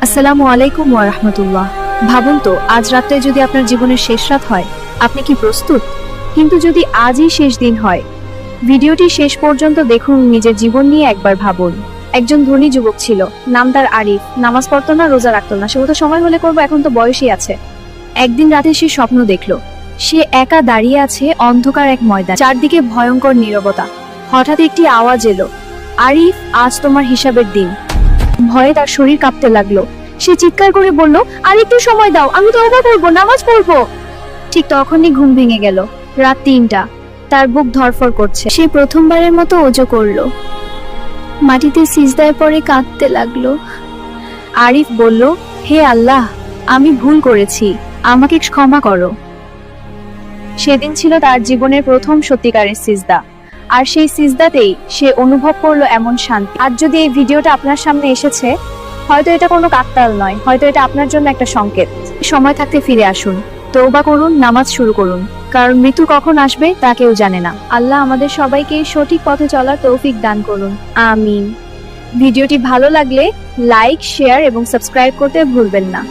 আসসালামু আলাইকুম ওয়া রাহমাতুল্লাহ। ভাবুন তো, আজ রাতে যদি আপনার জীবনের শেষ রাত হয়, আপনি কি প্রস্তুত? কিন্তু যদি আজই শেষ দিন হয়? ভিডিওটি শেষ পর্যন্ত দেখুন, নিজের জীবন নিয়ে একবার ভাবুন। একজন ধনী যুবক ছিল, নাম তার আরিফ। নামাজ পড়তো না, রোজা রাখতো না, সেও তো সময় হলে করবো, এখন তো বয়সই আছে। একদিন রাতে সে স্বপ্ন দেখলো, সে একা দাঁড়িয়ে আছে অন্ধকার এক ময়দান, চারদিকে ভয়ঙ্কর নীরবতা। হঠাৎ একটি আওয়াজ এলো, আরিফ, আজ তোমার হিসাবের দিন। ভয়ে তার শরীর কাঁপতে লাগলো। সে চিৎকার করে বলল, আর একটু সময় দাও, আমি তওবা করব, নামাজ পড়বো। ঠিক তখনই ঘুম ভেঙে গেল। রাত ৩টা, তার বুক ধড়ফড় করছে। সে প্রথমবারের মতো ওযু করলো, মাটিতে সিজদায় পড়ে কাঁদতে লাগলো। আরিফ বলল, হে আল্লাহ, আমি ভুল করেছি, আমাকে ক্ষমা করো। সেদিন ছিল তার জীবনের প্রথম সত্যিকারের সিজদা, আর সেই সিজদাতেই সে অনুভব করলো এমন শান্তি। আজ যদি এই ভিডিওটা আপনার সামনে এসেছে, হয়তো এটা কোনো কাকতাল নয়, হয়তো এটা আপনার জন্য একটা সংকেত। সময় থাকতে ফিরে আসুন, তওবা করুন, নামাজ শুরু করুন, কারণ মৃত্যু কখন আসবে তা কেউ জানে না। আল্লাহ আমাদের সবাইকে সঠিক পথে চলার তৌফিক দান করুন, আমিন। ভিডিওটি ভালো লাগলে লাইক, শেয়ার এবং সাবস্ক্রাইব করতে ভুলবেন না।